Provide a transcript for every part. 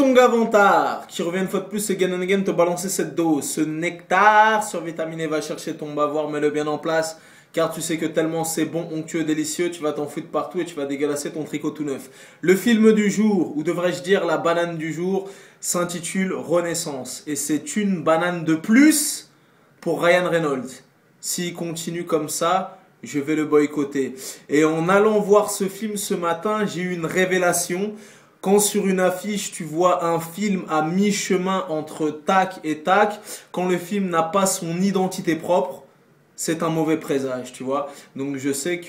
ton gars Vantard, qui revient une fois de plus again and again te balancer cette dose, ce nectar survitaminé. Va chercher ton bavoir, mets-le bien en place, car tu sais que tellement c'est bon, onctueux, délicieux, tu vas t'en foutre partout et tu vas dégalasser ton tricot tout neuf. Le film du jour, ou devrais-je dire la banane du jour, s'intitule Renaissance. Et c'est une banane de plus pour Ryan Reynolds. S'il continue comme ça, je vais le boycotter. Et en allant voir ce film ce matin, j'ai eu une révélation. Quand sur une affiche, tu vois un film à mi-chemin entre tac et tac, quand le film n'a pas son identité propre, c'est un mauvais présage, tu vois. Donc je sais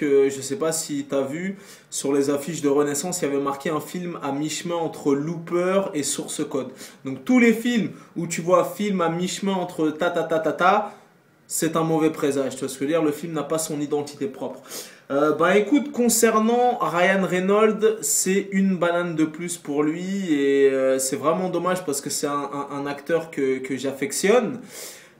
pas si tu as vu, sur les affiches de Renaissance, il y avait marqué un film à mi-chemin entre Looper et Source Code. Donc tous les films où tu vois film à mi-chemin entre ta, c'est un mauvais présage, tu vois ce que je veux dire, le film n'a pas son identité propre. Écoute, concernant Ryan Reynolds, c'est une banane de plus pour lui et c'est vraiment dommage parce que c'est un acteur que j'affectionne.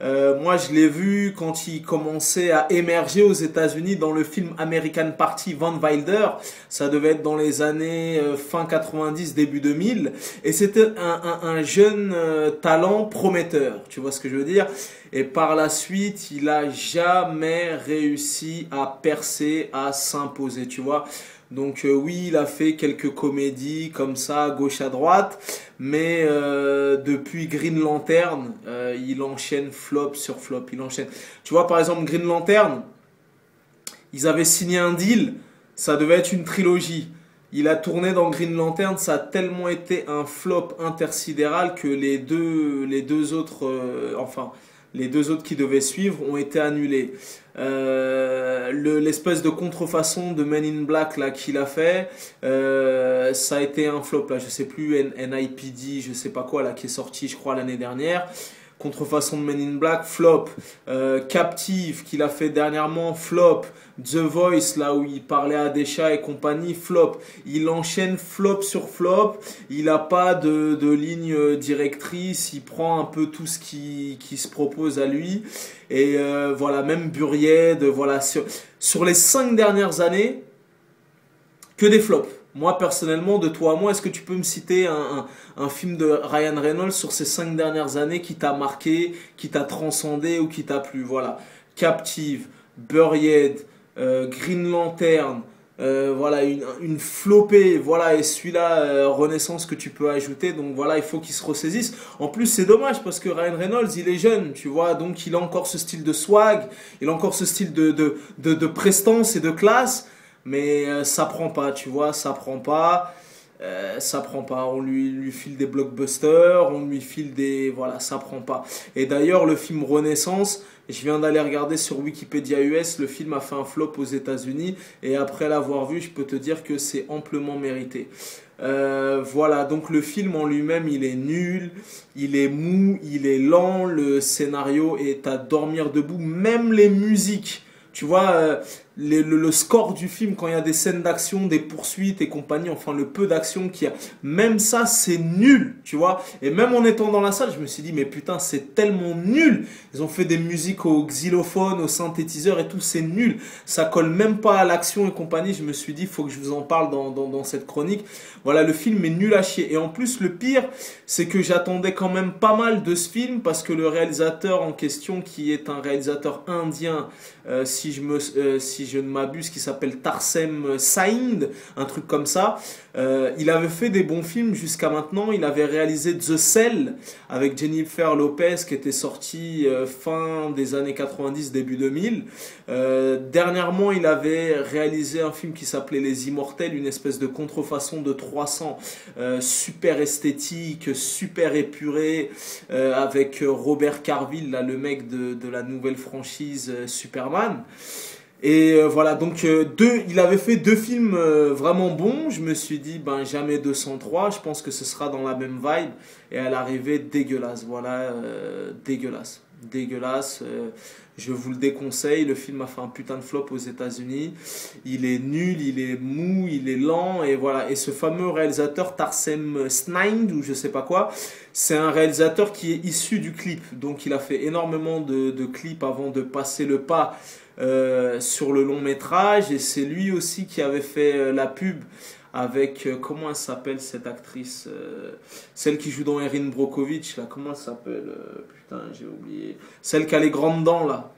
Moi, je l'ai vu quand il commençait à émerger aux États-Unis dans le film American Party Van Wilder. Ça devait être dans les années fin 90, début 2000. Et c'était un jeune talent prometteur. Tu vois ce que je veux dire? Et par la suite, il a jamais réussi à percer, à s'imposer, tu vois. Donc oui, il a fait quelques comédies comme ça, à gauche à droite, mais depuis Green Lantern, il enchaîne flop sur flop, il enchaîne. Tu vois, par exemple, Green Lantern, ils avaient signé un deal, ça devait être une trilogie. Il a tourné dans Green Lantern, ça a tellement été un flop intersidéral que les deux autres, les deux autres qui devaient suivre ont été annulés. L'espèce de contrefaçon de Men in Black là qu'il a fait, ça a été un flop là. Je sais plus, NIPD, je sais pas quoi là, qui est sorti, je crois l'année dernière. Contrefaçon de Men in Black, flop. Captive qu'il a fait dernièrement, flop. The Voice là où il parlait à des chats et compagnie, flop. Il enchaîne flop sur flop. Il n'a pas de ligne directrice. Il prend un peu tout ce qui se propose à lui. Et voilà, même Buried, voilà, sur les 5 dernières années, que des flops. Moi, personnellement, de toi à moi, est-ce que tu peux me citer un film de Ryan Reynolds sur ces 5 dernières années qui t'a marqué, qui t'a transcendé ou qui t'a plu? Voilà. Captive, Buried, Green Lantern, voilà, une flopée, voilà, et celui-là, Renaissance que tu peux ajouter, donc voilà, il faut qu'il se ressaisisse. En plus, c'est dommage parce que Ryan Reynolds, il est jeune, tu vois, donc il a encore ce style de swag, il a encore ce style de prestance et de classe, mais ça prend pas, tu vois, ça prend pas. Ça prend pas, on lui file des blockbusters, on lui file des... Voilà, ça prend pas. Et d'ailleurs, le film Renaissance, je viens d'aller regarder sur Wikipédia US, le film a fait un flop aux États-Unis, et après l'avoir vu, je peux te dire que c'est amplement mérité. Voilà, donc le film en lui-même, il est nul, il est mou, il est lent, le scénario est à dormir debout, même les musiques. Tu vois, le score du film, quand il y a des scènes d'action, des poursuites et compagnie, enfin le peu d'action qu'il y a, même ça c'est nul, tu vois. Et même en étant dans la salle, je me suis dit, mais putain, c'est tellement nul. Ils ont fait des musiques au xylophone, au synthétiseur et tout, c'est nul. Ça colle même pas à l'action et compagnie. Je me suis dit, il faut que je vous en parle dans cette chronique. Voilà, le film est nul à chier. Et en plus, le pire, c'est que j'attendais quand même pas mal de ce film parce que le réalisateur en question, qui est un réalisateur indien, si je ne m'abuse, qui s'appelle Tarsem Saïd, un truc comme ça. Il avait fait des bons films jusqu'à maintenant. Il avait réalisé The Cell avec Jennifer Lopez qui était sorti fin des années 90, début 2000. Dernièrement, il avait réalisé un film qui s'appelait Les Immortels, une espèce de contrefaçon de 300, super esthétique, super épuré, avec Robert Carville, là, le mec de la nouvelle franchise Superman. Et voilà, donc il avait fait 2 films vraiment bons. Je me suis dit, ben jamais 203, je pense que ce sera dans la même vibe. Et à l'arrivée, dégueulasse, voilà, dégueulasse. Dégueulasse, je vous le déconseille. Le film a fait un putain de flop aux États-Unis. Il est nul, il est mou, il est lent, et voilà. Et ce fameux réalisateur Tarsem Saïd, ou je sais pas quoi, c'est un réalisateur qui est issu du clip. Donc il a fait énormément de clips avant de passer le pas sur le long métrage, et c'est lui aussi qui avait fait la pub avec, comment elle s'appelle cette actrice, celle qui joue dans Erin Brockovich, là, comment elle s'appelle, putain, j'ai oublié, celle qui a les grandes dents, là.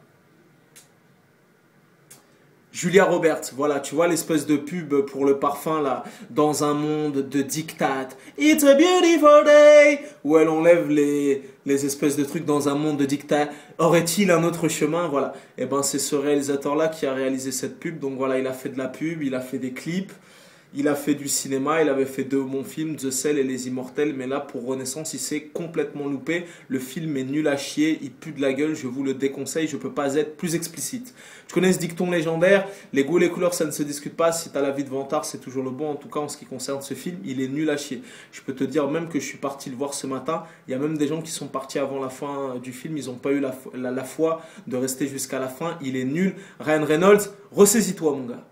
Julia Roberts, voilà, tu vois l'espèce de pub pour le parfum là, dans un monde de diktat. It's a beautiful day, où elle enlève les espèces de trucs dans un monde de diktat. Aurait-il un autre chemin? Voilà. Et ben c'est ce réalisateur là qui a réalisé cette pub. Donc voilà, il a fait de la pub, il a fait des clips. Il a fait du cinéma, il avait fait deux bons films, The Cell et Les Immortels, mais là pour Renaissance il s'est complètement loupé. Le film est nul à chier, il pue de la gueule, je vous le déconseille, je peux pas être plus explicite. Tu connais ce dicton légendaire, les goûts et les couleurs ça ne se discute pas, si t'as la vie de vantard c'est toujours le bon, en tout cas en ce qui concerne ce film, il est nul à chier. Je peux te dire même que je suis parti le voir ce matin, il y a même des gens qui sont partis avant la fin du film, ils n'ont pas eu la foi de rester jusqu'à la fin, il est nul. Ryan Reynolds, ressaisis-toi mon gars.